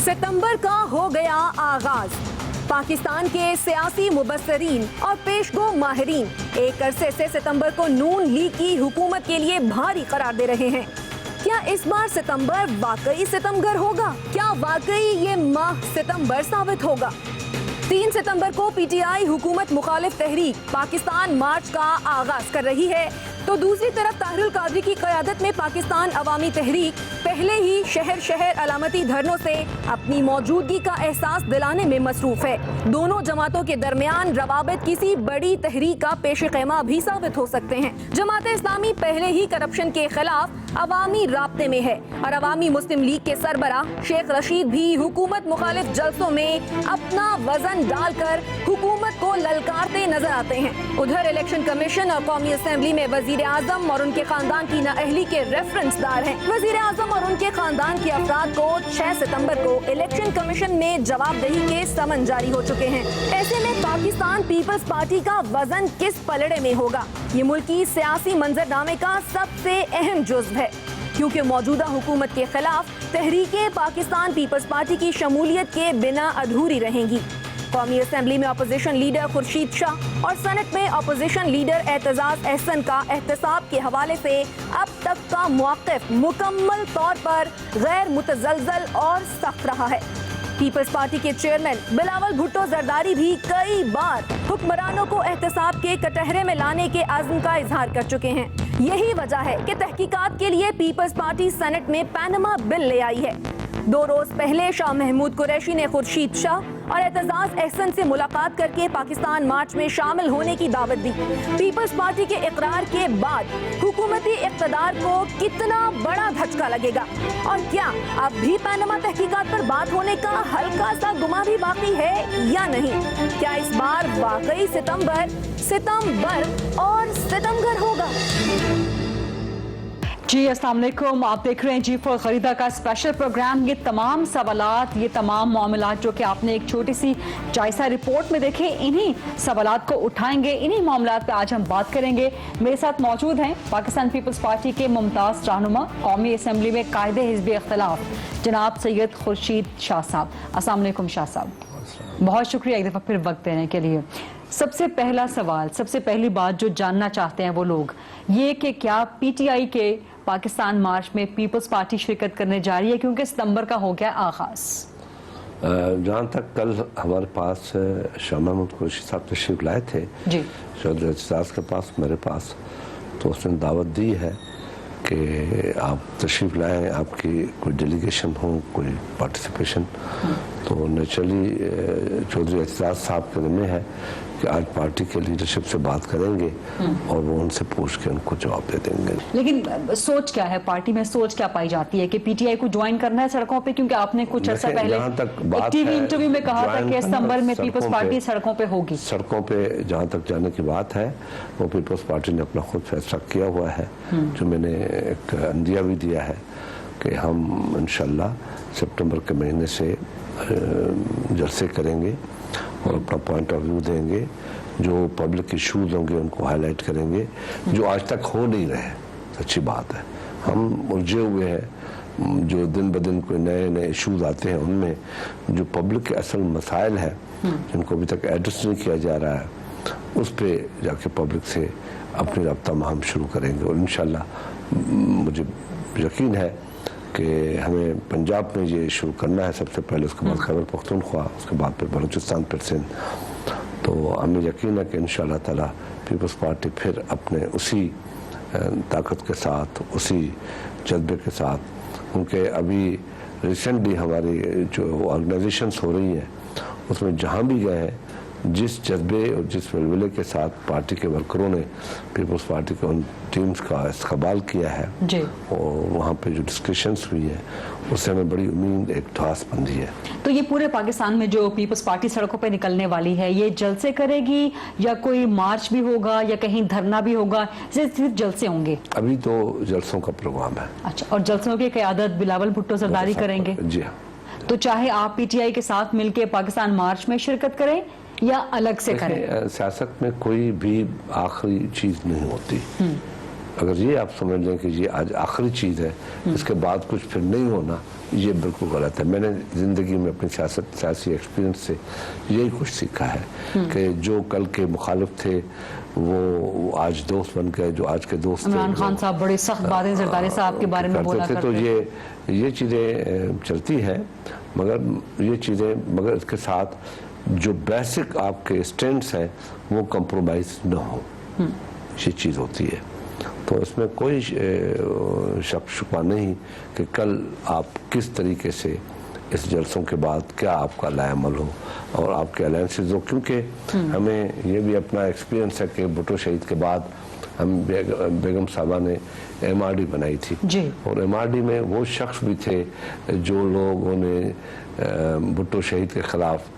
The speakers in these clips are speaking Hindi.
सितंबर का हो गया आगाज। पाकिस्तान के सियासी मुबस्सरीन और पेशगो माहिरीन एक अरसे से सितंबर को नून लीग की हुकूमत के लिए भारी करार दे रहे हैं। क्या इस बार सितंबर वाकई सितमगर होगा? क्या वाकई ये माह सितंबर साबित होगा? 3 सितंबर को पीटीआई हुकूमत मुखालिफ तहरीक पाकिस्तान मार्च का आगाज कर रही है, तो दूसरी तरफ ताहिरुल कादरी की क़यादत में पाकिस्तान अवामी तहरीक पहले ही शहर शहर अलामती धरनों से अपनी मौजूदगी का एहसास दिलाने में मसरूफ है। दोनों जमातों के दरमियान रवाबित किसी बड़ी तहरीक का पेश क़ैमा भी साबित हो सकते हैं। जमात इस्लामी पहले ही करप्शन के खिलाफ अवामी राब्ते में है और अवामी मुस्लिम लीग के सरबराह शेख रशीद भी हुकूमत मुखालिफ जलसों में अपना वजन डालकर हुकूमत को ललकारते नजर आते हैं। उधर इलेक्शन कमीशन और कौमी असेंबली में वजीर आजम और उनके खानदान की नाअहली के रेफरेंसदार हैं। वजीर आजम और उनके खानदान के अफराद को 6 सितंबर को इलेक्शन कमीशन में जवाबदेही के समन जारी हो चुके हैं। ऐसे में पाकिस्तान पीपल्स पार्टी का वजन किस पलड़े में होगा? ये मुल्की सियासी मंजरनामे का सबसे अहम जुज़्व है, क्योंकि मौजूदा हुकूमत के खिलाफ तहरीके पाकिस्तान पीपल्स पार्टी की शमूलियत के बिना अधूरी रहेंगी। कौमी असेंबली में अपोजिशन लीडर खुर्शीद शाह और सेनेट में अपोजिशन लीडर एतजाज अहसन का एहतसाब के हवाले से अब तक का मौक़िफ़ मुकम्मल तौर पर गैर मुतज़लज़ल और सख्त रहा है। पीपल्स पार्टी के चेयरमैन बिलावल भुट्टो जरदारी भी कई बार हुक्मरानों को एहतसाब के कटहरे में लाने के अज़्म का इजहार कर चुके हैं। यही वजह है कि तहकीकात के लिए पीपल्स पार्टी सेनेट में पैनमा बिल ले आई है। 2 रोज पहले शाह महमूद कुरैशी ने खुर्शीद शाह और एतजाज अहसन से मुलाकात करके पाकिस्तान मार्च में शामिल होने की दावत दी। पीपल्स पार्टी के इकरार के बाद हुकूमती इक़्तिदार को कितना बड़ा धचका लगेगा, और क्या अब भी पैनमा तहकीकात पर बात होने का हल्का सा गुमा भी बाकी है या नहीं? क्या इस बार वाकई सितंबर और सितमगर होगा? जी अस्सलाम वालेकुम, आप देख रहे हैं G4 खरीदा का स्पेशल प्रोग्राम। ये तमाम सवालात, ये तमाम मामलात जो कि आपने एक छोटी सी जायजा रिपोर्ट में देखे, इन्हीं सवालात को उठाएंगे, इन्हीं मामलात पे आज हम बात करेंगे। मेरे साथ मौजूद हैं पाकिस्तान पीपल्स पार्टी के मुमताज़ रहनुमा, कौमी असम्बली में कायदे हिज़्ब इख्तिलाफ जनाब सैयद खुर्शीद शाह साहब। अस्सलाम वालेकुम शाह साहब, बहुत शुक्रिया एक दफ़ा फिर वक्त देने के लिए। सबसे पहला सवाल, सबसे पहली बात जो जानना चाहते हैं वो लोग ये कि क्या पीटीआई के पाकिस्तान मार्च में पीपल्स पार्टी शिरकत करने जा रही है, क्योंकि सितंबर का हो गया आगाज? जहाँ तक कल हमारे पास शाह महमूद कुरैशी साहब तशरीफ लाए थे जी चौधरी एतजाज के पास, मेरे पास, तो उसने दावत दी है कि आप तशरीफ लाएँ, आपकी कोई डेलीगेशन हो, कोई पार्टिसिपेशन। तो नेचुरली चौधरी एतजाज साहब के में है कि आज पार्टी के लीडरशिप से बात करेंगे और वो उनसे पूछ के उनको जवाब दे देंगे। लेकिन सोच क्या है पार्टी में, सोच क्या पाई जाती है कि पीटीआई को ज्वाइन करना है सड़कों पे? क्योंकि आपने कुछ अर्सा पहले एक टीवी इंटरव्यू में कहा था कि सितंबर में पीपल्स पार्टी सड़कों पे होगी। सड़कों पे जहाँ तक जाने की बात है, वो पीपल्स पार्टी ने अपना खुद फैसला किया हुआ है, जो मैंने एक अंदिया भी दिया है कि हम इंशाल्लाह सितंबर के महीने से जलसे करेंगे और अपना पॉइंट ऑफ व्यू देंगे, जो पब्लिक इशूज होंगे उनको हाईलाइट करेंगे, जो आज तक हो नहीं रहे। सच्ची बात है, हम उलझे हुए हैं, जो दिन ब दिन कोई नए नए इशूज आते हैं, उनमें जो पब्लिक के असल मसाइल हैं जिनको अभी तक एड्रेस नहीं किया जा रहा है, उस पर जाके पब्लिक से अपनी रब्ता मुहिम शुरू करेंगे। और इंशाल्लाह मुझे यकीन है कि हमें पंजाब में ये शुरू करना है सबसे पहले, उसके बाद खैबर पख्तूनख्वा, उसके बाद फिर बलूचिस्तान, फिर सिंध। तो हमें यकीन है कि इंशाअल्लाह ताला पीपल्स पार्टी फिर अपने उसी ताकत के साथ, उसी जज्बे के साथ, क्योंकि अभी रिसेंटली हमारी जो ऑर्गेनाइजेशंस हो रही हैं उसमें जहाँ भी गए हैं जिस जज्बे और जिस वलवले के साथ पार्टी के वर्करों ने पीपल्स पार्टी के उन टीम्स का इस्तेमाल किया है जी। और वहाँ पे जो डिस्कशंस हुई है उससे हमें बड़ी उम्मीद एक ठास बंधी है। तो ये पूरे पाकिस्तान में जो पीपल्स पार्टी सड़कों पे निकलने वाली है, ये जलसे करेगी या कोई मार्च भी होगा या कहीं धरना भी होगा, सिर्फ जलसे होंगे? अभी तो जलसों का प्रोग्राम है। अच्छा, और जलसों की क़यादत बिलावल भुट्टो सरदारी करेंगे? जी हाँ। तो चाहे आप पीटीआई के साथ मिलकर पाकिस्तान मार्च में शिरकत करें या अलग से करें? सियासत में कोई भी आखिरी चीज नहीं होती। अगर ये आप समझ लें कि ये आज आखिरी चीज है, इसके बाद कुछ फिर नहीं होना, ये बिल्कुल गलत है। मैंने जिंदगी में अपनी सियासी एक्सपीरियंस से यही कुछ सीखा है कि जो कल के मुखालिफ थे वो आज दोस्त बन गए, जो आज के दोस्त इमरान खान साहब बड़ी सख्त बातें जरदारी साहब के बारे में बोला करते थे। तो ये चीजें चलती हैं, मगर ये चीजें मगर इसके साथ जो बेसिक आपके स्टैंड्स हैं वो कंप्रोमाइज न हो, ये चीज होती है। तो इसमें कोई शक शुबा नहीं कि कल आप किस तरीके से इस जलसों के बाद क्या आपका लाएमल हो और आपके अलायंसेज हो, क्योंकि हमें ये भी अपना एक्सपीरियंस है कि भुट्टो शहीद के बाद हम बेगम साहबा ने MRD बनाई थी जी। और MRD में वो शख्स भी थे जो लोगों ने भुट्टो शहीद के खिलाफ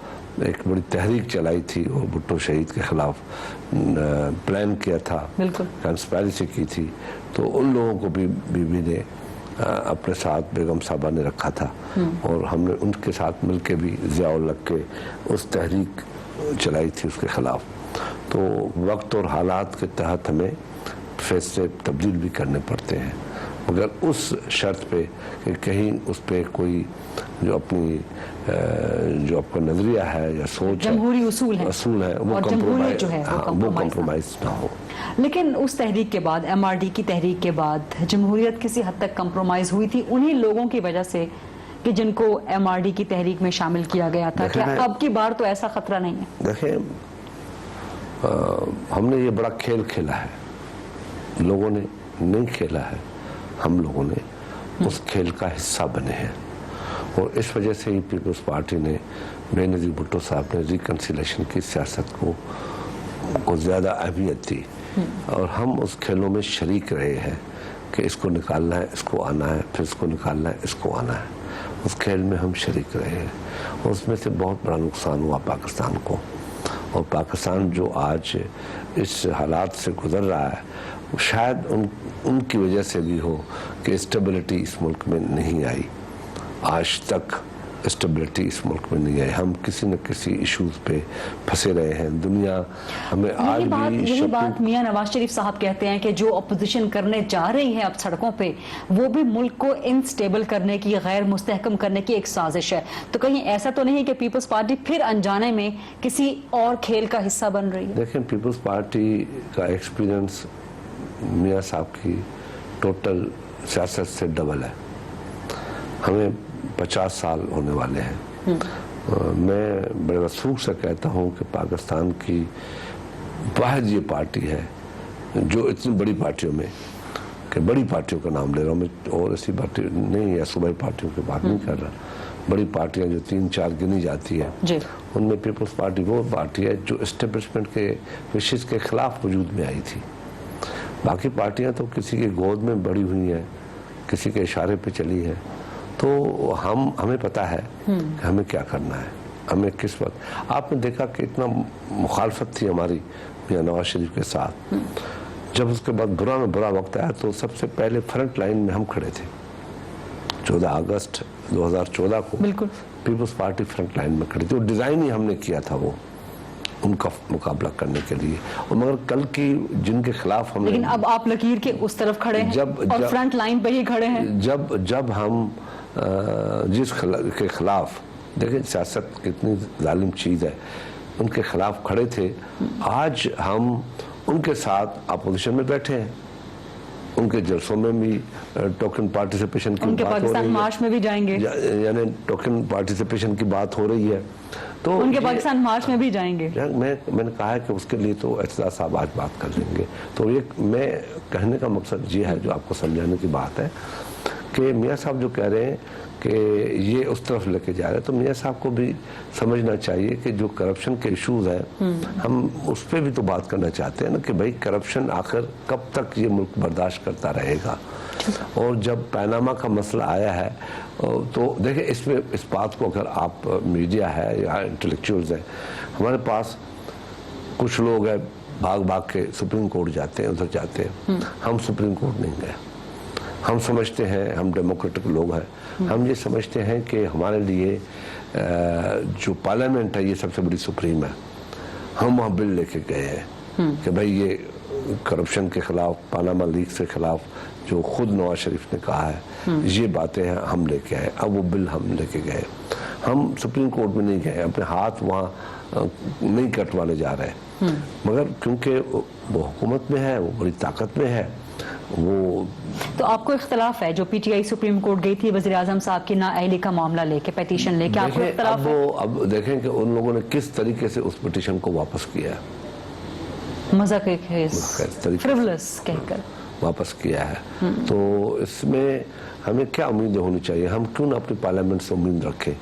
एक बड़ी तहरीक चलाई थी और भुट्टो शहीद के खिलाफ प्लान किया था, कंस्पायरेसी की थी। तो उन लोगों को भी बीबी ने अपने साथ बेगम साहबा ने रखा था और हमने उनके साथ मिलके भी ज़ियाउल हक के उस तहरीक चलाई थी उसके खिलाफ। तो वक्त और हालात के तहत हमें फैसले तब्दील भी करने पड़ते हैं, मगर उस शर्त पे कि कहीं उस पे कोई जो अपनी जो आपका नजरिया है या सोच जमहूरी उसूल है वो कंप्रोमाइज ना हो। लेकिन उस तहरीक के बाद, MRD की तहरीक के बाद जमहूरियत किसी हद तक कंप्रोमाइज हुई थी उन्हीं लोगों की वजह से कि जिनको MRD की तहरीक में शामिल किया गया था। क्या अब की बार तो ऐसा खतरा नहीं है? देखिए, हमने ये बड़ा खेल खेला है, लोगों ने नहीं खेला है, हम लोगों ने उस खेल का हिस्सा बने हैं और इस वजह से ही पीपल्स पार्टी ने बेनज़ीर भुट्टो साहब ने रिकन्सिलेशन की सियासत को ज़्यादा अहमियत दी और हम उस खेलों में शरीक रहे हैं कि इसको निकालना है, इसको आना है, फिर इसको निकालना है, इसको आना है। उस खेल में हम शरीक रहे हैं और उसमें से बहुत बड़ा नुकसान हुआ पाकिस्तान को। और पाकिस्तान जो आज इस हालात से गुजर रहा है शायद उनकी वजह से भी हो कि स्टेबिलिटी इस मुल्क में नहीं आई, आज तक स्टेबिलिटी इस मुल्क में नहीं आई। हम किसी न किसी इश्यूज पे फंसे रहे हैं। दुनिया हमें आज भी यही बात मियां नवाज शरीफ साहब कहते हैं कि जो अपोजिशन करने जा रही है अब सड़कों पे, वो भी मुल्क को इनस्टेबल करने की, गैर मुस्तहकम करने की एक साजिश है। तो कहीं ऐसा तो नहीं कि पीपल्स पार्टी फिर अनजाने में किसी और खेल का हिस्सा बन रही है? देखिए, पीपल्स पार्टी का एक्सपीरियंस मियां साहब की टोटल सियासत से डबल है। हमें 50 साल होने वाले हैं। मैं बड़े वसूख से कहता हूं कि पाकिस्तान की वाहिद ये पार्टी है जो इतनी बड़ी पार्टियों में, कि बड़ी पार्टियों का नाम ले रहा हूं मैं और ऐसी पार्टी नहीं है, सूबाई पार्टियों की बात नहीं कर रहा, बड़ी पार्टियां जो 3-4 गिनी जाती है उनमें पीपल्स पार्टी वो पार्टी है जो एस्टेब्लिशमेंट के विशेष के खिलाफ वजूद में आई थी। बाकी पार्टियां तो किसी के गोद में बड़ी हुई हैं, किसी के इशारे पे चली है। तो हमें पता है कि हमें क्या करना है, हमें किस वक्त। आपने देखा कि इतना मुखालफत थी हमारी मियां नवाज शरीफ के साथ, जब उसके बाद बुरा में बुरा वक्त आया तो सबसे पहले फ्रंट लाइन में हम खड़े थे। 14 अगस्त 2014 को पीपल्स पार्टी फ्रंट लाइन में खड़ी थी। वो डिजाइन ही हमने किया था वो उनका मुकाबला करने के लिए। और मगर कल की जिनके खिलाफ हम, लेकिन अब आप लकीर के उस तरफ खड़े हैं और फ्रंट लाइन पे ही खड़े हैं। जब हम जिस के खिलाफ, देखिए सियासत कितनी जालिम चीज है, उनके खिलाफ खड़े थे, आज हम उनके साथ अपोजिशन में बैठे हैं। उनके जलसों में भी टोकन पार्टिसिपेशन की बात हो रही है, मार्च में भी जाएंगे, यानी टोकन पार्टिसिपेशन की बात हो रही है। तो उनके पाकिस्तान मार्च में भी जाएंगे। मैंने कहा है कि उसके लिए तो एहतजाज साहब आज बात कर लेंगे। तो ये मैं कहने का मकसद ये है, जो आपको समझाने की बात है कि मियाँ साहब जो कह रहे हैं कि ये उस तरफ लेके जा रहे हैं, तो मियाँ साहब को भी समझना चाहिए कि जो करप्शन के इश्यूज हैं हम उस पर भी तो बात करना चाहते हैं ना, कि भाई करप्शन आखिर कब तक ये मुल्क बर्दाश्त करता रहेगा। और जब पैनामा का मसला आया है तो देखिए इसमें इस बात को अगर आप मीडिया है या इंटेलेक्चुअल्स हैं, हमारे पास कुछ लोग हैं भाग भाग के सुप्रीम कोर्ट जाते हैं, उधर जाते हैं, हम सुप्रीम कोर्ट नहीं गए। हम समझते हैं, हम डेमोक्रेटिक लोग हैं, हम ये समझते हैं कि हमारे लिए जो पार्लियामेंट है ये सबसे बड़ी सुप्रीम है। हम वहाँ बिल लेके गए हैं कि भाई ये करप्शन के खिलाफ, पानामा लीक के खिलाफ जो खुद नवाज शरीफ ने कहा है, ये बातें हैं हम लेके आए। अब वो बिल हम लेके गए, हम सुप्रीम कोर्ट में नहीं गए, अपने हाथ वहाँ नहीं कटवाने जा रहे, मगर क्योंकि वो हुकूमत में है, वो बड़ी ताकत में है, वो तो आपको इख्तलाफ है जो पीटीआई सुप्रीम कोर्ट गई थी वज़ीर आज़म साहब की नाअहली का मामला लेके, पिटीशन लेके, आपको इख्तलाफ है? अब देखें कि उन लोगों ने किस तरीके से उस पिटीशन को वापस किया है, मजाक फ्रिवलस कहकर वापस किया है। तो इसमें हमें क्या उम्मीदें होनी चाहिए? हम क्यों ना अपनी पार्लियामेंट से उम्मीद रखें?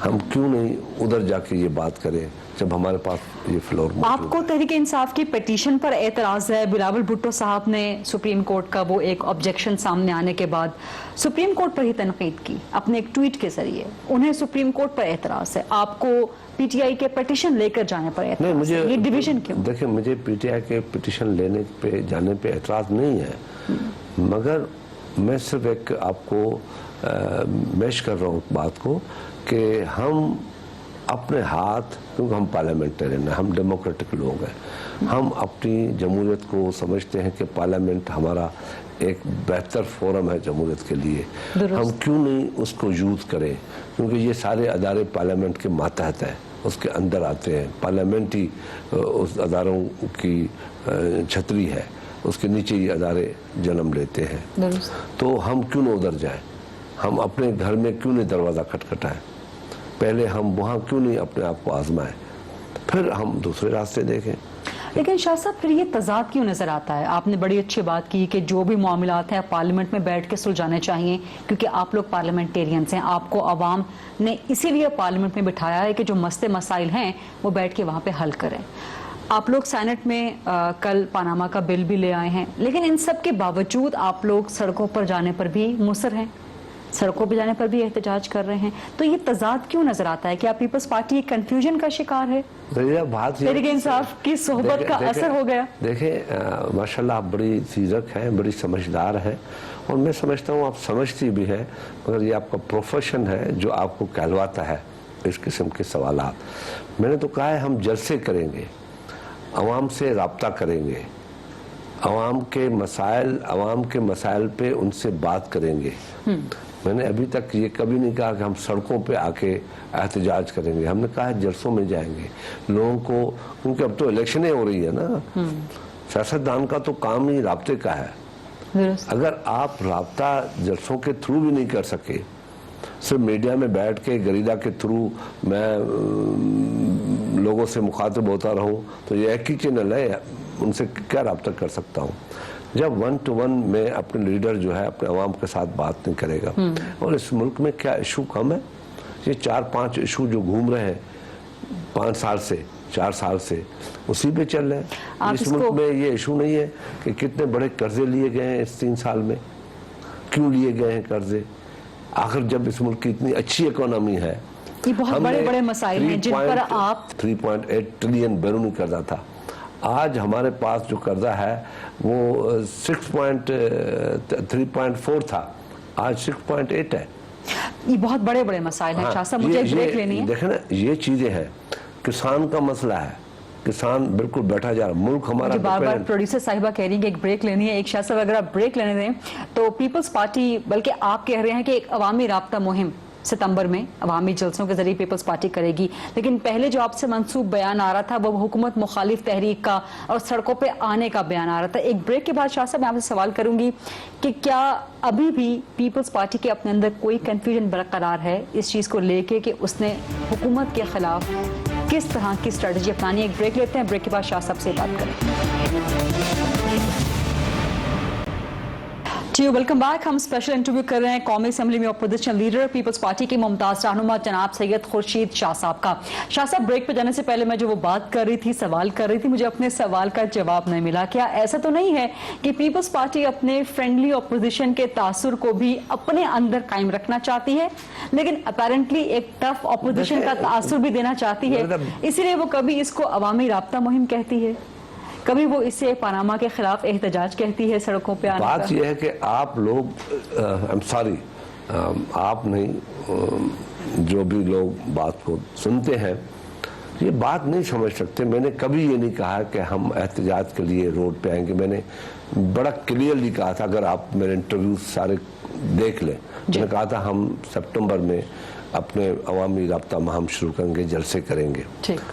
हम क्यों नहीं उधर जाके ये बात करें जब हमारे पास ये फ्लोर मौजूद है? आपको तहरीक इंसाफ की पिटीशन पर एतराज़ है? बिलावल भुट्टो साहब ने सुप्रीम कोर्ट का वो एक ऑब्जेक्शन सामने आने के बाद सुप्रीम कोर्ट पर ही तनकीद की अपने एक ट्वीट के जरिए, उन्हें सुप्रीम कोर्ट पर एतराज़ है, आपको पीटीआई के पिटीशन लेकर जाने पर एतराज़ है? मुझे ये डिवीजन क्यों? देखिए, मुझे पीटीआई के पिटीशन लेने पे जाने पे एतराज़ नहीं है, मगर मैं सिर्फ एक आपको मैच कर रहा हूँ बात को कि हम अपने हाथ, क्योंकि हम पार्लियामेंटेरियन हैं, हम डेमोक्रेटिक लोग हैं, हम अपनी जमहूरियत को समझते हैं कि पार्लियामेंट हमारा एक बेहतर फोरम है जमहूरियत के लिए, हम क्यों नहीं उसको यूज़ करें? क्योंकि ये सारे अदारे पार्लियामेंट के मातहत हैं, उसके अंदर आते हैं, पार्लियामेंट ही उस अदारों की छतरी है, उसके नीचे ये अदारे जन्म लेते हैं। तो हम क्यों न उधर जाएं? हम अपने घर में क्यों नहीं दरवाज़ा खटखटाएं? पहले हम वहाँ क्यों नहीं अपने आप को आजमाएं, फिर हम दूसरे रास्ते देखें। लेकिन शाह साहब फिर ये तजाद क्यों नजर आता है? आपने बड़ी अच्छी बात की कि जो भी मामलात हैं पार्लियामेंट में बैठ के सुलझाने चाहिए, क्योंकि आप लोग पार्लियामेंटेरियंस हैं, आपको आवाम ने इसीलिए पार्लियामेंट में बिठाया है कि जो मसले मसाइल हैं वो बैठ के वहाँ पे हल करें। आप लोग सेनेट में कल पानामा का बिल भी ले आए हैं, लेकिन इन सब के बावजूद आप लोग सड़कों पर जाने पर भी मुसर हैं, सड़कों पर जाने पर भी एहतजाज कर रहे हैं। तो ये तजाद क्यों नजर आता है? क्या पीपल्स पार्टी कंफ्यूजन का शिकार है? तहरीक इंसाफ की सोहबत का असर हो गया? देखें, माशाल्लाह आप बड़ी सीजक हैं, बड़ी समझदार हैं, और मैं समझता हूँ आप समझती भी हैं, मगर ये आपका प्रोफेशन है जो आपको कहलवाता है इस किस्म के सवालात। मैंने तो कहा है हम जलसे करेंगे, अवाम से रब्ता करेंगे, अवाम के मसाइल पे उनसे बात करेंगे। मैंने अभी तक ये कभी नहीं कहा कि हम सड़कों पे आके एहतजाज करेंगे, हमने कहा है जलसों में जाएंगे लोगों को, क्योंकि अब तो इलेक्शनें हो रही है ना, सियासतदान का तो काम ही राब्ते का है। अगर आप राब्ता जलसों के थ्रू भी नहीं कर सके, सिर्फ मीडिया में बैठ के गरीदा के थ्रू मैं लोगों से मुखातिब होता रहूं, तो ये एक ही चैनल है, उनसे क्या राब्ता कर सकता हूं? जब 1 to 1 में अपने लीडर जो है अपने अवाम के साथ बात नहीं करेगा। और इस मुल्क में क्या इशू कम है? ये 4-5 इशू जो घूम रहे हैं 5 साल से, 4 साल से, उसी पे चल रहे हैं। इस मुल्क में ये इशू नहीं है कि कितने बड़े कर्जे लिए गए हैं इस 3 साल में, क्यों लिए गए हैं कर्जे? आखिर जब इस मुल्क की इतनी अच्छी इकोनॉमी है, ये बहुत बड़े बड़े मसाइल हैं जिन पर आप 3.8 ट्रिलियन बैरूनी कर्जा था, आज हमारे पास जो कर्जा है वो 3.4 था, आज 6.8 है। ये बहुत बड़े बड़े मसाइल हैं। शाह साहब, मुझे एक ब्रेक लेनी है। देखें ना, ये चीजें हैं, किसान का मसला है, किसान बिल्कुल बैठा जा रहा, मुल्क हमारा बार-बार प्रोड्यूसर साहिबा कह रही है कि एक ब्रेक लेनी है। एक शाह साहब अगर आप ब्रेक लेने दें तो पीपल्स पार्टी, बल्कि आप कह रहे हैं कि एक अवामी राब्ता मुहिम सितंबर में अवामी जलसों के जरिए पीपल्स पार्टी करेगी, लेकिन पहले जो आपसे मंसूब बयान आ रहा था वो हुकूमत मुखालिफ तहरीक का और सड़कों पे आने का बयान आ रहा था। एक ब्रेक के बाद शाह साहब मैं आपसे सवाल करूंगी कि क्या अभी भी पीपल्स पार्टी के अपने अंदर कोई कंफ्यूजन बरकरार है इस चीज़ को लेके कि उसने हुकूमत के खिलाफ किस तरह की स्ट्रेटजी अपनानी है? एक ब्रेक लेते हैं, ब्रेक के बाद शाह साहब से बात करें। जी वेलकम बैक। हम स्पेशल इंटरव्यू कर रहे हैं कौमी असेंबली में अपोजिशन लीडर पीपल्स पार्टी के मुमताज रहनुमा जनाब सैयद खुर्शीद शाह साहब का। शाह साहब, ब्रेक पे जाने से पहले मैं जो वो बात कर रही थी, सवाल कर रही थी, मुझे अपने सवाल का जवाब नहीं मिला। क्या ऐसा तो नहीं है कि पीपल्स पार्टी अपने फ्रेंडली अपोजिशन के तासुर को भी अपने अंदर कायम रखना चाहती है, लेकिन अपेरेंटली एक टफ अपोजिशन का तासुर भी देना चाहती है, इसीलिए वो कभी इसको अवामी राब्ता मुहिम कहती है, कभी वो इसे पनामा के खिलाफ एहतजाज कहती है सड़कों पे आने का। बात यह है कि आप लोग आई एम सॉरी, आप नहीं, जो भी लोग बात को सुनते हैं ये बात नहीं समझ सकते। मैंने कभी ये नहीं कहा कि हम एहतजाज के लिए रोड पे आएंगे। मैंने बड़ा क्लियरली कहा था, अगर आप मेरे इंटरव्यू सारे देख लें, मैंने कहा था हम सितंबर में अपने अवामी राब्ता मुहिम शुरू करेंगे, जलसे करेंगे।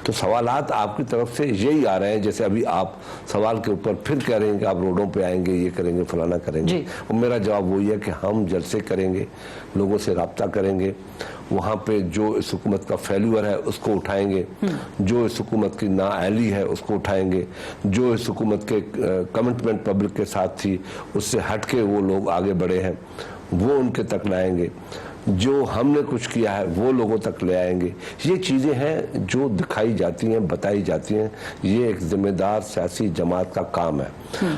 तो सवालात आपकी तरफ से यही आ रहे हैं, जैसे अभी आप सवाल के ऊपर फिर कह रहे हैं कि आप रोडों पे आएंगे, ये करेंगे, फलाना करेंगे। और मेरा जवाब वही है कि हम जलसे करेंगे, लोगों से राब्ता करेंगे, वहाँ पे जो इस हुकूमत का फेल्यूर है उसको उठाएंगे, जो इस हुकूमत की नाअहली है उसको उठाएंगे, जो इस हुकूमत के कमिटमेंट पब्लिक के साथ थी उससे हट के वो लोग आगे बढ़े हैं वो उनके तक लाएंगे, जो हमने कुछ किया है वो लोगों तक ले आएंगे। ये चीज़ें हैं जो दिखाई जाती हैं, बताई जाती हैं। ये एक जिम्मेदार सियासी जमात का काम है।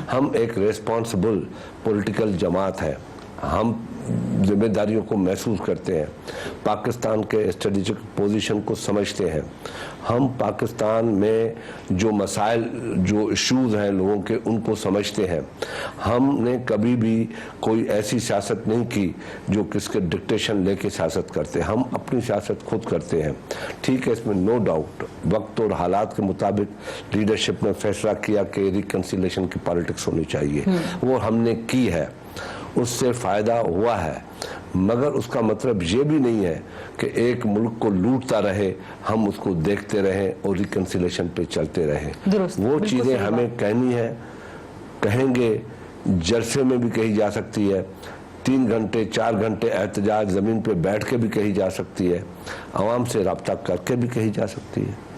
हम एक रेस्पॉन्सिबल पॉलिटिकल जमात है, हम जिम्मेदारियों को महसूस करते हैं, पाकिस्तान के स्ट्रेटेजिक पोजीशन को समझते हैं, हम पाकिस्तान में जो मसाइल, जो इश्यूज हैं लोगों के, उनको समझते हैं। हमने कभी भी कोई ऐसी सियासत नहीं की जो किसके डिक्टेशन लेके सियासत करते हैं। हम अपनी सियासत खुद करते हैं। ठीक है, इसमें नो डाउट वक्त और हालात के मुताबिक लीडरशिप ने फैसला किया कि रिकन्सिलेशन की पॉलिटिक्स होनी चाहिए, वो हमने की है, उससे फायदा हुआ है, मगर उसका मतलब ये भी नहीं है कि एक मुल्क को लूटता रहे, हम उसको देखते रहें और रिकन्सिलेशन पे चलते रहें। वो चीज़ें हमें कहनी है, कहेंगे, जलसे में भी कही जा सकती है, 3 घंटे 4 घंटे एहतजाज ज़मीन पे बैठ के भी कही जा सकती है, आवाम से रब्ता करके भी कही जा सकती है।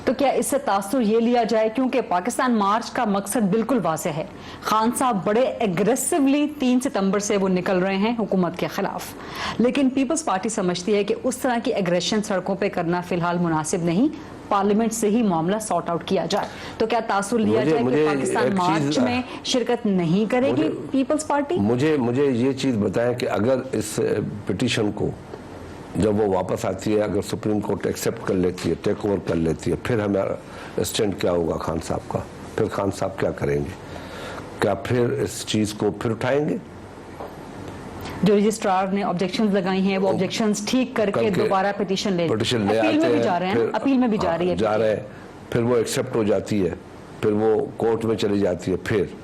तो क्या इससे तासुर ये लिया जाए, क्योंकि पाकिस्तान मार्च का मकसद बिल्कुल वाज़ेह है, खान साहब बड़े एग्रेसिवली 3 सितंबर से वो निकल रहे हैं हुकूमत के खिलाफ, लेकिन पीपल्स पार्टी समझती है कि उस तरह की एग्रेशन सड़कों पे करना फिलहाल मुनासिब नहीं, पार्लियामेंट से ही मामला सॉर्ट आउट किया जाए। तो क्या तासुर लिया जाए कि पाकिस्तान मार्च में शिरकत नहीं करेगी पीपल्स पार्टी? मुझे ये चीज बताएं कि अगर इस पिटीशन को जब वो वापस आती है, अगर सुप्रीम कोर्ट एक्सेप्ट कर लेती है, टेक ओवर कर लेती है, फिर हमारा स्टैंड क्या होगा खान साहब का? फिर खान साहब क्या करेंगे? क्या फिर इस चीज को फिर उठाएंगे? जो रजिस्ट्रार ने ऑब्जेक्शंस लगाई हैं वो ऑब्जेक्शंस ठीक करके दोबारा पिटीशन ले आते हैं, अपील में भी जा रही है, जा रहे हैं, फिर वो एक्सेप्ट हो जाती है, फिर वो कोर्ट में चली जाती है, फिर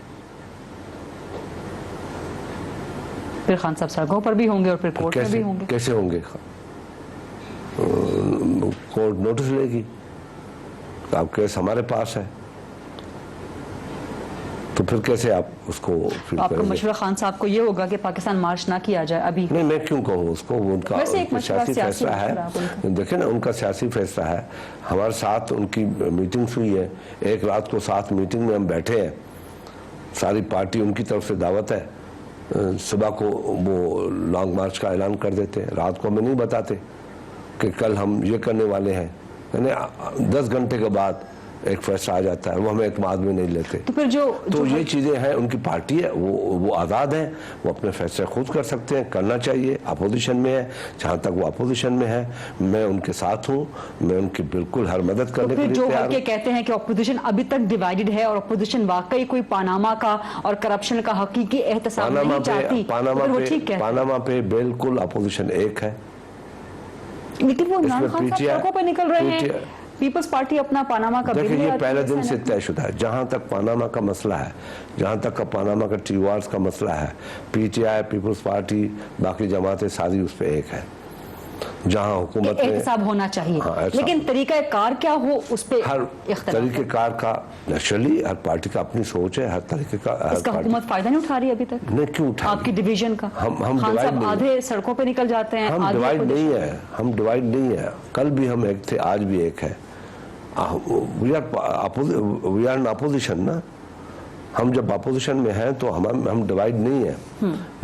खान साहब सड़कों पर भी होंगे और फिर कोर्ट में भी होंगे। कैसे होंगे? कोर्ट नोटिस लेगी, आप केस हमारे पास है, तो फिर कैसे आप उसको आपका मशवरा खान साहब को ये होगा कि पाकिस्तान मार्च ना किया जाए अभी? नहीं, मैं क्यों कहूँ उसको, वो उनका सियासी फैसला है। देखिए ना, उनका सियासी फैसला है। हमारे साथ उनकी मीटिंग्स हुई है, एक रात को साथ मीटिंग में हम बैठे हैं, सारी पार्टी, उनकी तरफ से दावत है, सुबह को वो लॉन्ग मार्च का ऐलान कर देते हैं, रात को हमें नहीं बताते कि कल हम ये करने वाले हैं, यानी 10 घंटे के बाद एक फैसला आ जाता है, वो हमें एतमाद में नहीं लेते। तो फिर जो ये चीजें हैं, उनकी पार्टी है, वो आज़ाद है, वो अपने फैसले खुद कर सकते हैं, करना चाहिए। अपोजिशन में है, जहाँ तक वो अपोजिशन में है मैं उनके साथ हूँ, मैं उनकी बिल्कुल हर मदद करने के लिए तैयार हूँ। जो कहते हैं कि अपोजिशन अभी तक डिवाइडेड है और अपोजिशन वाकई कोई पानामा का और करप्शन का हकीकी एहतसाब नहीं चाहती, पानामा पे बिल्कुल अपोजिशन एक है, लेकिन वो इमरान खान साहब सड़कों पे निकल रहे हैं। पीपल्स पार्टी अपना पानामा का देखिए, ये पहले दिन से तयशुदा है। जहां तक पानामा का मसला है, जहां तक का पानामा का टीवार्स का मसला है, पीटीआई, पीपल्स पार्टी, बाकी जमातें सारी उस पर एक है। जहां हुकूमत में एहतसाब होना चाहिए, लेकिन तरीका कार क्या हो उस पे हर तरीके कार का नेचुरली हर पार्टी का अपनी सोच है, हर तरीके का इसका हुकूमत फायदा नहीं उठा रही अभी तक? नहीं, क्यों उठा? आपकी डिवीजन का हम आधे सड़कों पे निकल जाते हैं, हम डिवाइड नहीं है, हम डिवाइड नहीं है। कल भी हम एक थे, आज भी एक है। वी आर इन अपोजिशन ना, हम जब अपोजिशन में हैं तो हम डिवाइड नहीं है,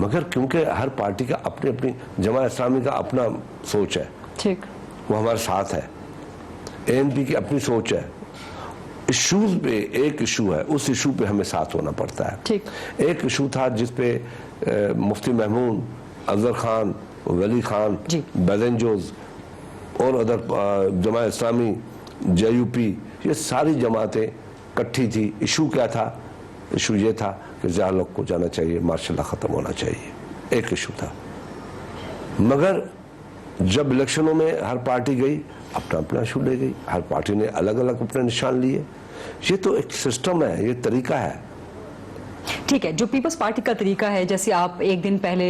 मगर क्योंकि हर पार्टी का अपनी अपनी जमात इस्लामी का अपना सोच है, ठीक, वो हमारे साथ है, ANP की अपनी सोच है। इश्यूज पे एक इशू है, उस इशू पे हमें साथ होना पड़ता है। ठीक। एक इशू था जिसपे मुफ्ती महमूद, अजहर खान, वली खान, बेदेंजोज और अदर जमात इस्लामी, JUP, ये सारी जमातें इकट्ठी थी। इशू क्या था? इशू ये था कि ज़िया-उल-हक को जाना चाहिए, मार्शल लॉ ख़त्म होना चाहिए, एक इशू था। मगर जब इलेक्शनों में हर पार्टी गई अपना अपना इशू ले गई, हर पार्टी ने अलग अलग अपने निशान लिए। ये तो एक सिस्टम है, ये तरीका है। ठीक है, जो पीपल्स पार्टी का तरीका है, जैसे आप एक दिन पहले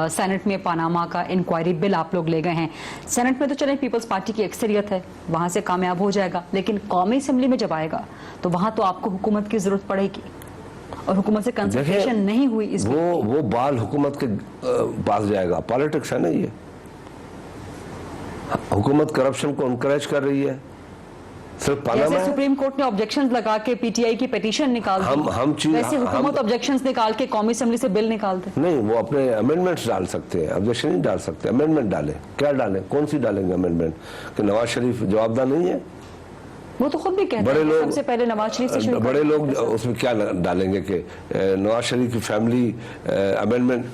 सेनेट में पनामा का इंक्वायरी बिल आप लोग ले गए हैं। सेनेट में तो चले पीपल्स पार्टी की अक्सरियत है, वहां से कामयाब हो जाएगा, लेकिन कौमी असेंबली में जब आएगा तो वहां तो आपको हुकूमत की जरूरत पड़ेगी, और हुकूमत से कंसल्टेशन नहीं हुई इस वो बाल हुकूमत के पास जाएगा। पॉलिटिक्स है ना ये। हुकूमत करप्शन को इनकरेज कर रही है। सिर्फ पनामा जैसे सुप्रीम कोर्ट ने ऑब्जेक्शंस लगा के PTI की पिटीशन निकाल दी, वैसे हुकूमत ऑब्जेक्शंस निकाल के कौमी असेंबली से बिल निकालते। नहीं, वो अपने अमेंडमेंट्स डाल सकते हैं, ऑब्जेक्शन नहीं डाल सकते। अमेंडमेंट डालें। क्या डालें? कौन सी डालेंगे अमेंडमेंट? कि नवाज शरीफ जवाबदार नहीं है? वो तो खुद भी कहते हैं कि सबसे पहले नवाज शरीफ से शुरू बड़े लोग उसमें क्या डालेंगे कि नवाज शरीफ की फैमिली अमेंडमेंट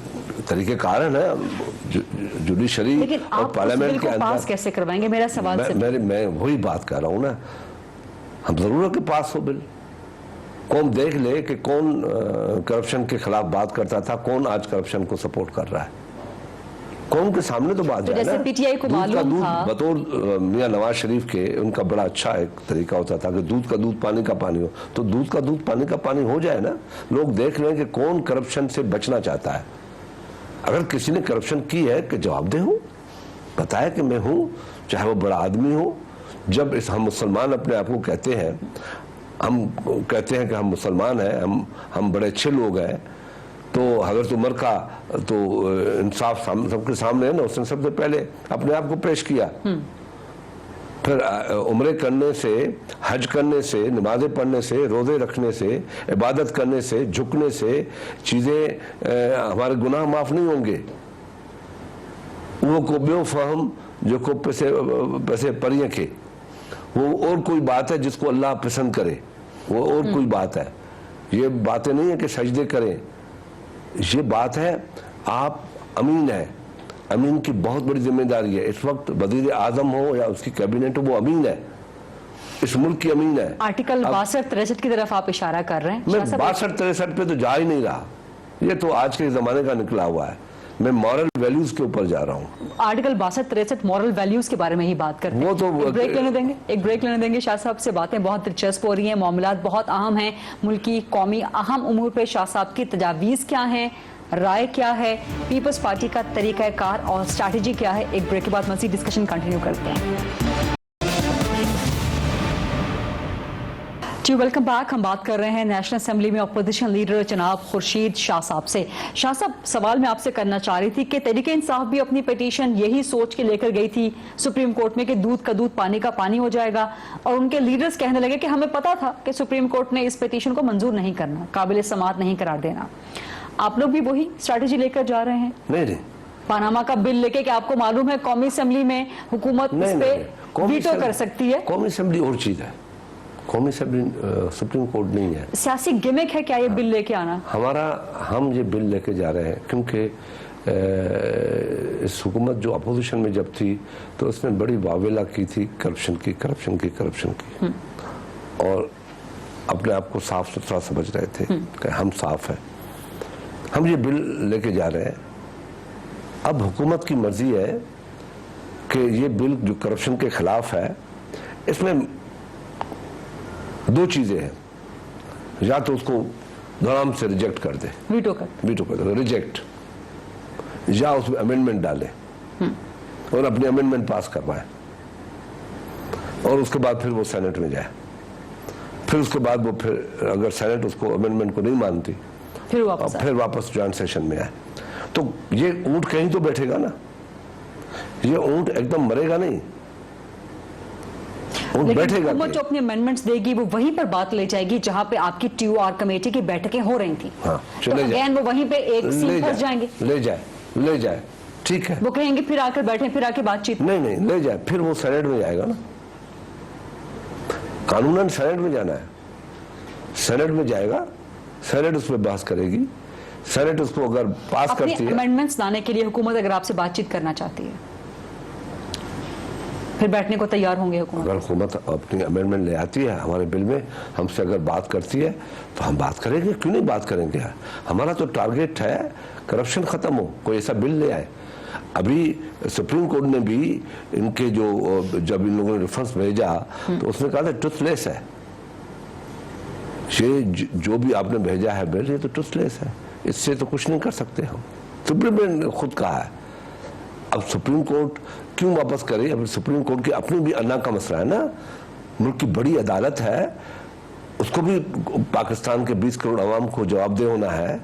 तरीकेकार है ना, जुडिशरी और पार्लियामेंट के अंदर पास कैसे करवाएंगे? मेरा सवाल मैं वही बात कर रहा हूँ ना, हम जरूर है कि पास हो बिल। कौन देख ले कि कौन करप्शन के खिलाफ बात करता था, कौन आज करप्शन को सपोर्ट कर रहा है, कौन के सामने तो बात है ना। PTI को मालूम था बतौर मियां नवाज शरीफ के, उनका बड़ा अच्छा एक तरीका होता था कि दूध का दूध पानी का पानी हो, तो दूध का दूध पानी का पानी हो जाए ना। लोग देख रहे हैं कि कौन करप्शन से बचना चाहता है। अगर किसी ने करप्शन की है कि जवाबदेह हूं, बताया कि मैं हूं, चाहे वो बड़ा आदमी हो। जब हम मुसलमान अपने आप को कहते हैं, हम कहते हैं कि हम मुसलमान हैं, हम बड़े अच्छे लोग हैं, तो हज़रत उमर का तो इंसाफ सबके सामने है ना, उसने सबसे पहले अपने आप को पेश किया। फिर उम्रे करने से, हज करने से, नमाजें पढ़ने से, रोज़े रखने से, इबादत करने से, झुकने से चीज़ें हमारे गुनाह माफ़ नहीं होंगे। वो को बेफहम जो को पैसे परियां के, वो और कोई बात है जिसको अल्लाह पसंद करे, वो और कोई बात है। ये बातें नहीं है कि सजदे करें, ये बात है आप अमीन है। अमीन की बहुत बड़ी जिम्मेदारी है। इस वक्त वजीर आजम हो या उसकी कैबिनेट हो, वो अमीन है, इस मुल्क की अमीन है। आर्टिकल 62-63 की तरफ आप इशारा कर रहे हैं। मैं 62-63 पे तो जा ही नहीं रहा, ये तो आज के जमाने का निकला हुआ है। मैं मॉरल वैल्यूज के ऊपर जा रहा हूँ। आर्टिकल 62-63 मॉरल वैल्यूज के बारे में ही बात करते हैं। वो तो एक ब्रेक लेने देंगे। शाह साहब से बातें बहुत दिलचस्प हो रही हैं, मामलात बहुत अहम हैं, मुल्की कौमी अहम उमूर पे शाह साहब की तजावीज़ क्या हैं, राय क्या है, पीपल्स पार्टी का तरीक़ाकार और स्ट्रैटेजी क्या है। एक ब्रेक के बाद मज़ीद डिस्कशन कंटिन्यू करते हैं। जी वेलकम बैक। हम बात कर रहे हैं नेशनल असेंबली में अपोजिशन लीडर जनाब खुर्शीद शाह साहब से। शाह साहब, सवाल मैं आपसे करना चाह रही थी कि तहरीक इंसाफ भी अपनी पिटीशन यही सोच के लेकर गई थी सुप्रीम कोर्ट में कि दूध का दूध पानी का पानी हो जाएगा, और उनके लीडर्स कहने लगे कि हमें पता था कि सुप्रीम कोर्ट ने इस पिटीशन को मंजूर नहीं करना, काबिल समाअत नहीं करार देना। आप लोग भी वही स्ट्रैटेजी लेकर जा रहे हैं? नहीं, पनामा का बिल लेके कि आपको मालूम है कौमी असेंबली में हुकूमत इस पे वीटो कर सकती है। कौमी असेंबली और चीज है, कौमी असेंबली सुप्रीम कोर्ट नहीं है। सियासी गिमिक है क्या ये बिल लेके आना? हम ये बिल लेके जा रहे हैं क्योंकि इस हुकूमत जो अपोजिशन में जब थी तो उसने बड़ी वावेला की थी करप्शन की और अपने आप को साफ सुथरा समझ रहे थे कि हम साफ हैं। हम ये बिल लेके जा रहे हैं। अब हुकूमत की मर्जी है कि ये बिल जो करप्शन के खिलाफ है, इसमें दो चीजें हैं, या तो उसको धड़ाम से रिजेक्ट कर दे, वीटो कर दे, रिजेक्ट, या उसमें अमेंडमेंट डाले और अपनी अमेंडमेंट पास करवाए, और उसके बाद फिर वो सेनेट में जाए। फिर उसके बाद वो फिर अगर सेनेट उसको अमेंडमेंट को नहीं मानती फिर वापस जॉइंट सेशन में आए। तो ये ऊंट कहीं तो बैठेगा ना, ये ऊंट एकदम मरेगा नहीं। वो लेकिन बैठेगा हुकूमत कि- जो अपने अमेंडमेंट्स देगी वो वहीं पर बात ले जाएगी जहां पे आपकी TOR कमेटी की बैठकें हो रही थी। हाँ, तो चले जाए। अगेन वो वहीं पे एक सीट फंस जाएंगे। ले जाए, ठीक है। वो कहेंगे फिर आकर बैठे, फिर आके बातचीत। नहीं ले जाए, फिर वो सेनेट में जाएगा ना, कानूनन सेनेट में जाना है, सेनेट में जाएगा, सेनेट उस पर बहस करेगी, सेनेट उसको अगर पास अपने करती है। अमेंडमेंट्स लाने के लिए हुकूमत अगर आपसे बातचीत करना चाहती है फिर बैठने को तैयार होंगे हुकूमत? अगर हुकूमत अपनी अमेंडमेंट ले आती है हमारे बिल में, हमसे अगर बात करती है तो हम बात करेंगे, क्यों नहीं बात करेंगे। हमारा तो टारगेट है करप्शन खत्म हो, कोई ऐसा बिल ले आए। अभी सुप्रीम कोर्ट ने भी इनके जब इन लोगों ने रेफरेंस भेजा तो उसने कहा था ट्रुथलेस है, ये जो भी आपने भेजा है बिल, ये तो ट्रुथलेस है, इससे तो कुछ नहीं कर सकते हम। सुप्रीम कोर्ट ने खुद कहा है। अब सुप्रीम कोर्ट क्यों वापस करे? अब सुप्रीम कोर्ट की अपनी भी अन्ना का मसला है ना, मुल्क की बड़ी अदालत है, उसको भी पाकिस्तान के 20 करोड़ आवाम को जवाबदेह होना है,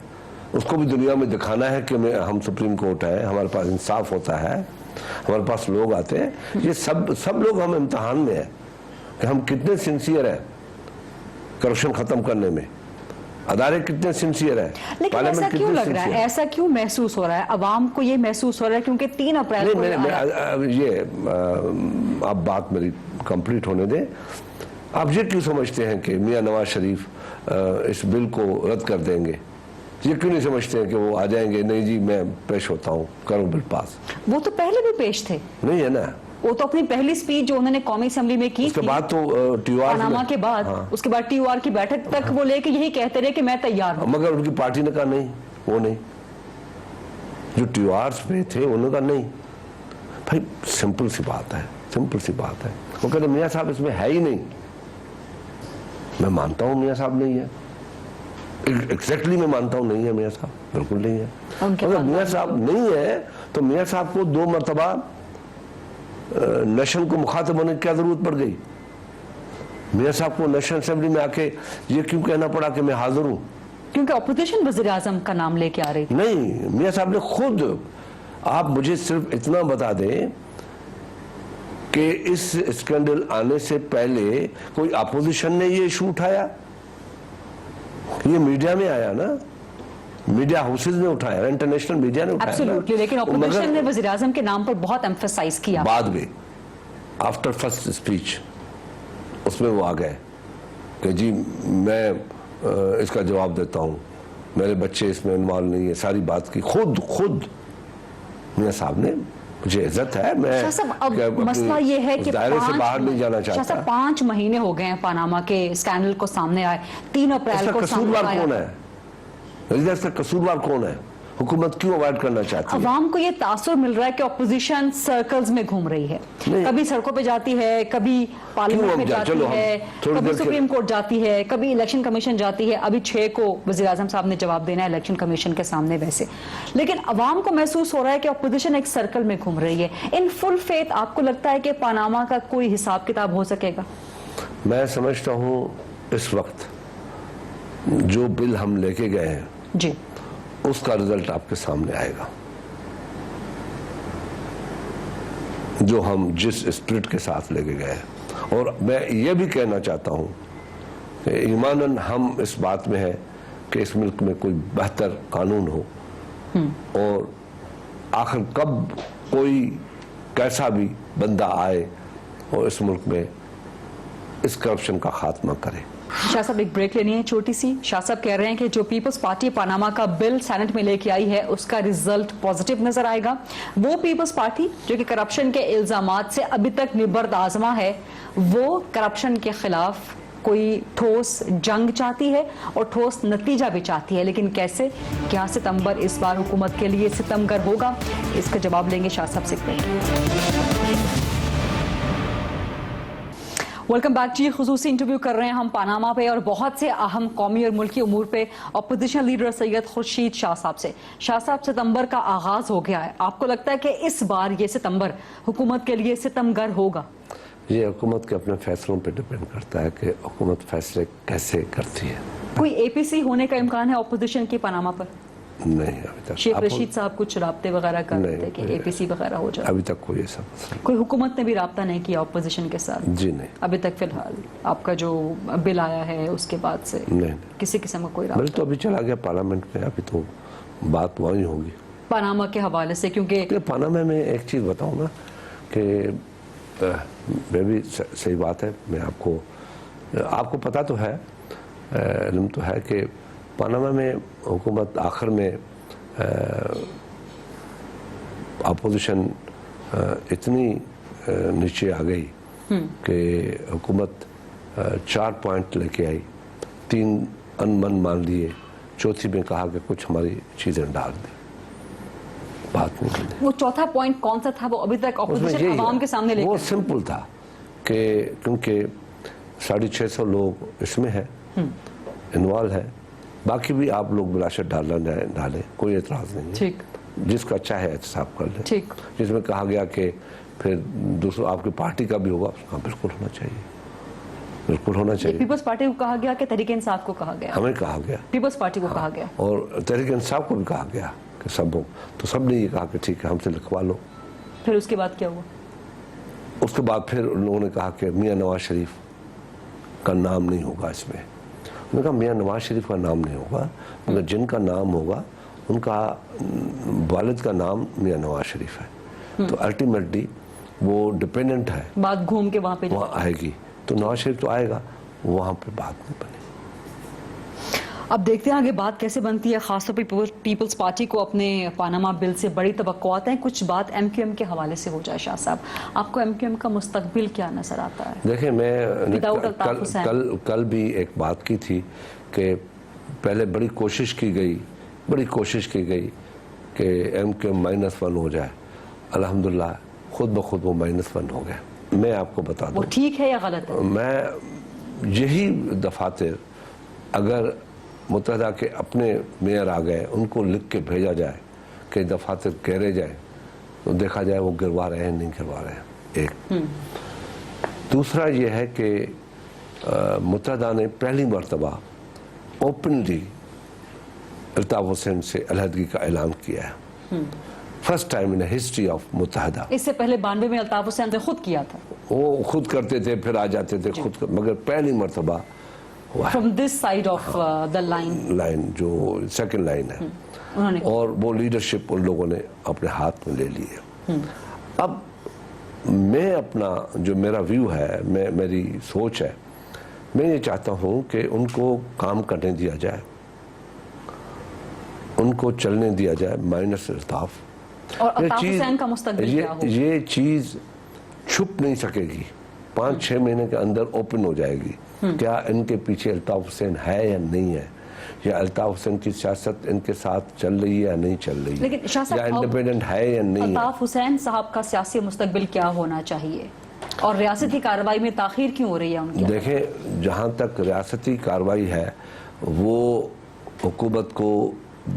उसको भी दुनिया में दिखाना है कि हम सुप्रीम कोर्ट है, हमारे पास इंसाफ होता है, हमारे पास लोग आते हैं। ये सब लोग हम इम्तिहान में है कि हम कितने सिंसियर हैं करप्शन खत्म करने में, अदारे कितने सिंसियर है। लेकिन ऐसा क्यों लग रहा है, ऐसा क्यों महसूस हो रहा है, अवाम को ये महसूस हो रहा है क्योंकि 3 अप्रैल को आप बात मेरी कंप्लीट होने दें। आप ये क्यों समझते हैं कि मियां नवाज शरीफ इस बिल को रद्द कर देंगे? ये क्यों नहीं समझते हैं कि वो आ जाएंगे, नहीं जी मैं पेश होता हूँ, करो बिल पास? वो तो पहले भी पेश थे, नहीं है ना। वो तो अपनी पहली स्पीच जो उन्होंने कौमी असेंबली में की उसके थी, बाद तो TOR पनामा के बाद, उसके बाद TOR की बैठक तक वो लेके यही कहते रहे कि मैं तैयार हूं। मगर उनकी पार्टी ने कहा नहीं, वो नहीं। जो TORs पे थे उन्होंने कहा नहीं। भाई सिंपल सी बात है, सिंपल सी बात है। वो कहते मियां साहब इसमें है ही नहीं। मैं मानता हूं मियां साहब नहीं है, एग्जैक्टली मैं मानता हूं नहीं है मियां साहब, बिल्कुल नहीं है। अगर मियां साहब नहीं है तो मियां साहब को 2 मरतबा नेशन को मुखातिब होने की क्या जरूरत पड़ गई? मियां साहब को नेशनल असेंबली में आके ये क्यों कहना पड़ा कि मैं हाजिर हूं? क्योंकि ऑपोजिशन वज़ीर आज़म का नाम लेके आ रही थी। नहीं, मियां साहब ने खुद, आप मुझे सिर्फ इतना बता दें कि इस स्कैंडल आने से पहले कोई अपोजिशन ने ये इशू उठाया? ये मीडिया में आया ना, मीडिया हाउसेज ने उठाया, इंटरनेशनल मीडिया ने उठाया। एब्सोल्युटली, लेकिन ऑपोजिशन ने वज़ीर आज़म के नाम पर बहुत एम्फसाइज किया। बाद में आफ्टर फर्स्ट स्पीच उसमें वो आ गए कि जी मैं इसका जवाब देता हूँ, मेरे बच्चे इसमें इन्वॉल्व नहीं है, सारी बात की खुद मियां साहब ने। मुझे इज्जत है, मैं अब मसला ये है कि दायरे से बाहर नहीं जाना चाहता। 5 महीने हो गए हैं पनामा के स्कैंडल को सामने आए, 3 अप्रैल को सामने आया। कौन है इसका कसूरवार? कौन है? हुकूमत क्यों अवॉइड करना चाहती है? अवाम को ये तासुर मिल रहा है कि ऑपोजिशन सर्कल्स में घूम रही है, कभी सड़कों पे जाती है, कभी पार्लियामेंट में जाती है, कभी सुप्रीम कोर्ट जाती है, कभी इलेक्शन कमीशन जाती है। अभी 6 को वज़ीर आज़म साहब ने जवाब देना है इलेक्शन कमीशन के सामने वैसे, लेकिन अवाम को महसूस हो रहा है कि ऑपोजिशन एक सर्कल में घूम रही है। इन फुल फेथ आपको लगता है कि पनामा का कोई हिसाब किताब हो सकेगा? मैं समझता हूँ इस वक्त जो बिल हम लेके गए हैं जी, उसका रिजल्ट आपके सामने आएगा। जो हम जिस स्पिरिट के साथ लेके गए, और मैं ये भी कहना चाहता हूं कि ईमानन हम इस बात में है कि इस मुल्क में कोई बेहतर कानून हो, और आखिर कब कोई कैसा भी बंदा आए और इस मुल्क में इस करप्शन का खात्मा करे। शाह साहब एक ब्रेक लेनी है छोटी सी। शाह साहब कह रहे हैं कि जो पीपल्स पार्टी पनामा का बिल सेनेट में लेके आई है उसका रिजल्ट पॉजिटिव नजर आएगा। वो पीपल्स पार्टी जो कि करप्शन के इल्जामात से अभी तक निबर्द आजमा है, वो करप्शन के खिलाफ कोई ठोस जंग चाहती है और ठोस नतीजा भी चाहती है, लेकिन कैसे? क्या सितंबर इस बार हुकूमत के लिए सितमगर होगा? इसका जवाब लेंगे शाह साहब से। वेलकम बैक जी। खुसूसी इंटरव्यू कर रहे हैं हम पनामा पे और बहुत से अहम कौमी और मुल्की उमूर पे अपोजिशन लीडर सैयद खुर्शीद शाह साहब से। शाह साहब, सितंबर का आगाज हो गया है, आपको लगता है कि इस बार ये सितंबर हुकूमत के लिए सितमगर होगा? ये हुकूमत के अपने फैसलों पे डिपेंड करता है कि हुकूमत फैसले कैसे करती है। कोई APC होने का इम्कान है अपोजिशन की पनामा पर? नहीं अभी तक। शेख रशीद साहब कुछ राब्ते वगैरह कर रहे थे कि नहीं, APC वगैरह हो जाए? अभी तक कोई ऐसा मसला कोई हुकूमत ने भी राब्ता नहीं किया ऑपोजिशन के साथ? जी नहीं, अभी तक फिलहाल आपका जो बिल आया है उसके बाद से नहीं किसी किस्म का कोई बिल राब्ता? तो अभी चला गया पार्लियामेंट में, अभी तो बात वहीं होगी पनामा के हवाले से, क्योंकि पनामा में। एक चीज़ बताऊँ ना कि मैं भी सही बात है, मैं आपको पता तो है, इल्म तो है कि पनामा में हुकूमत आखिर में अपोजिशन इतनी नीचे आ गई कि हुकूमत 4 पॉइंट लेके आई, 3 अनमन मान लिए, चौथी में कहा कि कुछ हमारी चीज़ें डाल दी, बात नहीं बनी। वो चौथा पॉइंट कौन सा था वो अभी तक ऑपोजिशन आवाम के सामने लेकर? वो सिंपल था कि क्योंकि 650 लोग इसमें है, इन्वॉल्व है, बाकी भी आप लोग बिलाशत डालें, कोई एतराज़ नहीं है, ठीक, जिसका अच्छा है एहतसाब कर लें। ठीक, जिसमें कहा गया कि फिर दूसरा आपकी पार्टी का भी होगा, हाँ बिल्कुल होना चाहिए, बिल्कुल होना चाहिए। पीपल्स पार्टी को कहा गया कि तहरीक इंसाफ को कहा गया? हमें कहा गया, पीपल्स पार्टी को कहा गया, और तहरीक इंसाफ को भी कहा गया कि सब हो, तो सब ने ये कहा कि ठीक है हमसे लिखवा लो। फिर उसके बाद क्या हुआ? उसके बाद फिर उन लोगों ने कहा कि मियाँ नवाज शरीफ का नाम नहीं होगा इसमें। उन्होंने कहा मियाँ नवाज शरीफ का नाम नहीं होगा, मगर जिनका नाम होगा उनका वालिद का नाम मियाँ नवाज शरीफ है, तो अल्टीमेटली वो डिपेंडेंट है, बात घूम के वहाँ पे आएगी, तो नवाज शरीफ तो आएगा, वहाँ पे बात नहीं बनी। अब देखते हैं आगे बात कैसे बनती है। खासतौर पर पीपल्स पार्टी को अपने पानामा बिल से बड़ी तवक्कुआत हैं। कुछ बात MQM के हवाले से हो जाए। शाह साहब, आपको MQM का मुस्तकबिल क्या नजर आता है? देखिए, मैं कल भी एक बात की थी कि पहले बड़ी कोशिश की गई कि MQM -1 हो जाए, अल्हम्दुलिल्लाह खुद ब खुद वो -1 हो गया। मैं आपको बता दूं, वो ठीक है या गलत है? मैं यही दफातर अगर मुत्तहदा के अपने मेयर आ गए, उनको लिख के भेजा जाए कि दफातर घेरे जाए, तो देखा जाए वो गिरवा रहे हैं नहीं गिरवा रहे हैं। एक दूसरा ये है कि मुत्तहदा ने पहली मरतबा ओपनली अल्ताफ हुसैन से अलहदगी का ऐलान किया है, first time in history of Muttahida. इससे पहले 92 में अल्ताफ हुसैन ने खुद किया था, वो खुद करते थे फिर आ जाते थे खुद मगर पहली मरतबा from this side of the line जो सेकंड लाइन है, उन्होंने, और वो लीडरशिप उन लोगों ने अपने हाथ में ले ली है। अब मैं अपना जो मेरा व्यू है, मेरी सोच है, मैं ये चाहता हूँ कि उनको काम करने दिया जाए, उनको चलने दिया जाए माइनस अल्ताफ। और अल्ताफ हुसैन का मुस्तकबिल क्या हो? ये चीज छुप नहीं सकेगी, 5-6 महीने के अंदर ओपन हो जाएगी। क्या इनके पीछे अल्ताफ हुसैन है या नहीं है, या अल्ताफ हुसैन की सियासत इनके साथ चल रही है या नहीं चल रही है, लेकिन शाह साहब, या इंडिपेंडेंट है या नहीं है। अल्ताफ हुसैन साहब का सियासी मुस्तकबिल क्या होना चाहिए और रियासती कार्रवाई में ताखीर क्यों हो रही है उनकी? देखें, जहाँ तक रियासती कार्रवाई है वो हुकूमत को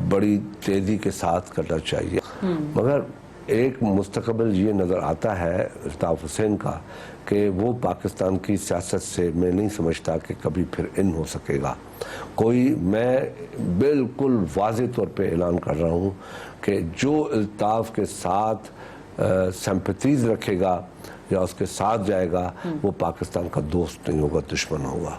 बड़ी तेजी के साथ करना चाहिए, मगर एक मुस्तकबिल ये नज़र आता है अल्ताफ हुसैन का कि वो पाकिस्तान की सियासत से मैं नहीं समझता कि कभी फिर इन हो सकेगा कोई। मैं बिल्कुल वाज़े तौर पे ऐलान कर रहा हूँ कि जो अल्ताफ के साथ सिंपैथीज रखेगा या उसके साथ जाएगा वो पाकिस्तान का दोस्त नहीं होगा, दुश्मन होगा।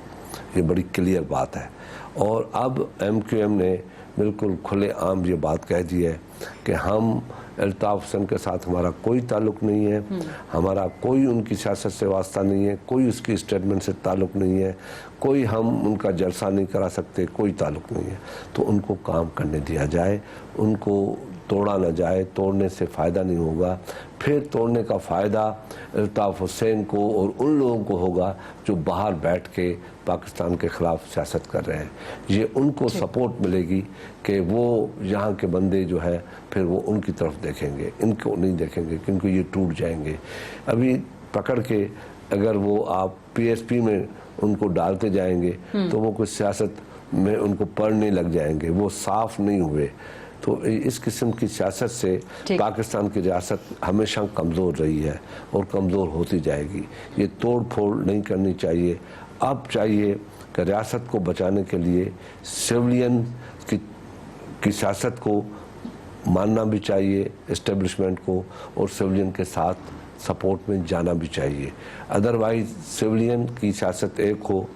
ये बड़ी क्लियर बात है। और अब MQM ने बिल्कुल खुले आम ये बात कह दी है कि हम अल्ताफ हुसैन के साथ हमारा कोई ताल्लुक़ नहीं है, हमारा कोई उनकी सियासत से वास्ता नहीं है, कोई उसकी स्टेटमेंट से ताल्लुक़ नहीं है, कोई हम उनका जलसा नहीं करा सकते, कोई ताल्लुक़ नहीं है। तो उनको काम करने दिया जाए, उनको तोड़ा ना जाए, तोड़ने से फ़ायदा नहीं होगा। फिर तोड़ने का फ़ायदा अल्ताफ हुसैन को और उन लोगों को होगा जो बाहर बैठ के पाकिस्तान के ख़िलाफ़ सियासत कर रहे हैं। ये उनको सपोर्ट मिलेगी कि वो यहाँ के बंदे जो है फिर वो उनकी तरफ देखेंगे, इनको नहीं देखेंगे क्योंकि ये टूट जाएंगे। अभी पकड़ के अगर वो आप PSP में उनको डालते जाएंगे तो वो कुछ सियासत में उनको पढ़ने लग जाएंगे, वो साफ़ नहीं हुए। तो इस किस्म की सियासत से पाकिस्तान की रियासत हमेशा कमज़ोर रही है और कमज़ोर होती जाएगी। ये तोड़ फोड़ नहीं करनी चाहिए। अब चाहिए कि रियासत को बचाने के लिए सिविलियन की की सियासत को मानना भी चाहिए इस्टेब्लिशमेंट को, और सिविलियन के साथ सपोर्ट में जाना भी चाहिए। अदरवाइज सिविलियन की सियासत एक हो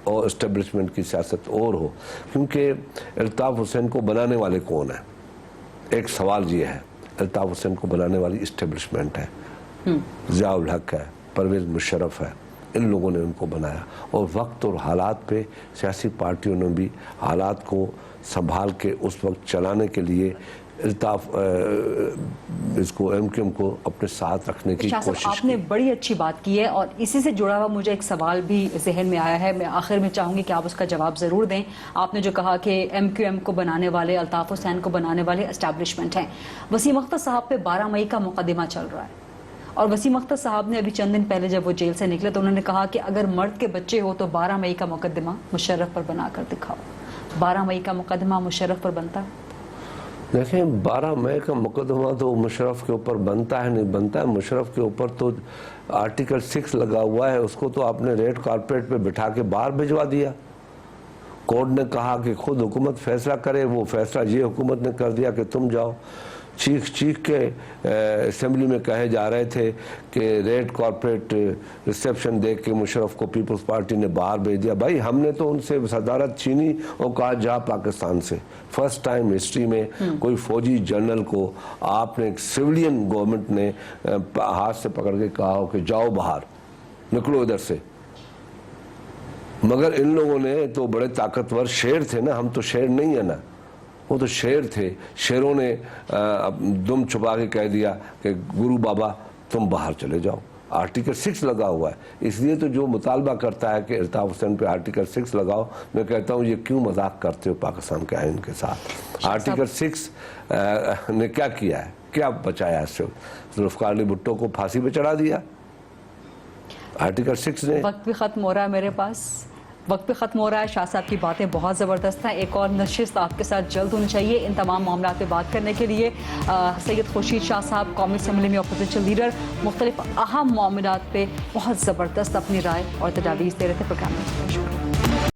और इस्टेब्लिशमेंट की सियासत और हो, क्योंकि अल्ताफ़ हुसैन को बनाने वाले कौन है? एक सवाल ये है, अल्ताफ़ हुसैन को बनाने वाली इस्टेब्लिशमेंट है, ज़ियाउल हक है, परवेज़ मुशर्रफ है, इन लोगों ने उनको बनाया। और वक्त और हालात पे सियासी पार्टियों ने भी हालात को संभाल के उस वक्त चलाने के लिए इसको एमक्यूएम को अपने साथ रखने की कोशिश की। आपने बड़ी अच्छी बात की है, और इसी से जुड़ा हुआ मुझे एक सवाल भी जहन में आया है। मैं आखिर में चाहूंगी कि आप उसका जवाब ज़रूर दें। आपने जो कहा कि एमक्यूएम को बनाने वाले, अल्ताफ़ हुसैन को बनाने वाले एस्टैब्लिशमेंट हैं। वसीम अख्तर साहब पे 12 मई का मुकदमा चल रहा है, और वसीम अख्तर साहब ने अभी चंद दिन पहले जब वो जेल से निकले तो उन्होंने कहा कि अगर मर्द के बच्चे हो तो 12 मई का मुकदमा मुशर्रफ पर बनाकर दिखाओ। 12 मई का मुकदमा मुशर्रफ पर बनता है? देखें, 12 मई का मुकदमा तो मुशर्रफ के ऊपर बनता है नहीं बनता है। मुशर्रफ के ऊपर तो आर्टिकल 6 लगा हुआ है, उसको तो आपने रेड कारपेट पे बिठा के बाहर भिजवा दिया। कोर्ट ने कहा कि खुद हुकूमत फैसला करे, वो फैसला ये हुकूमत ने कर दिया कि तुम जाओ। चीख चीख के असेंबली में कहे जा रहे थे कि रेड कॉर्पोरेट रिसेप्शन देख के मुशर्रफ को पीपल्स पार्टी ने बाहर भेज दिया। भाई, हमने तो उनसे सदारत छीनी और कहा जा पाकिस्तान से। फर्स्ट टाइम हिस्ट्री में कोई फौजी जनरल को आपने एक सिविलियन गवर्नमेंट ने हाथ से पकड़ के कहा हो कि जाओ बाहर, निकलो इधर से। मगर इन लोगों ने तो बड़े ताकतवर शेर थे ना, हम तो शेर नहीं है ना, वो तो शेर थे। शेरों ने दुम छुपा के कह दिया कि गुरु बाबा तुम बाहर चले जाओ। आर्टिकल 6 लगा हुआ है, इसलिए तो जो मुतालबा करता है कि अल्ताफ़ हुसैन पे आर्टिकल 6 लगाओ, मैं कहता हूँ ये क्यों मजाक करते हो पाकिस्तान के आइन के साथ। आर्टिकल 6 ने क्या किया है, क्या बचाया इससे? जुल्फ़िकार अली भुट्टो को फांसी पे चढ़ा दिया आर्टिकल 6 ने। वक्त भी खत्म हो रहा है मेरे पास, वक्त भी खत्म हो रहा है। शाह साहब की बातें बहुत ज़बरदस्त हैं। एक और नशिस्त आपके साथ जल्द होनी चाहिए इन तमाम मामलों पे बात करने के लिए। सैयद खुर्शीद शाह साहब, कौमी असम्बली में अपोजिशन लीडर, मुख्तलिफ अहम मामलात पे बहुत ज़बरदस्त अपनी राय और तजावीज़ दे रहे थे प्रोग्राम में।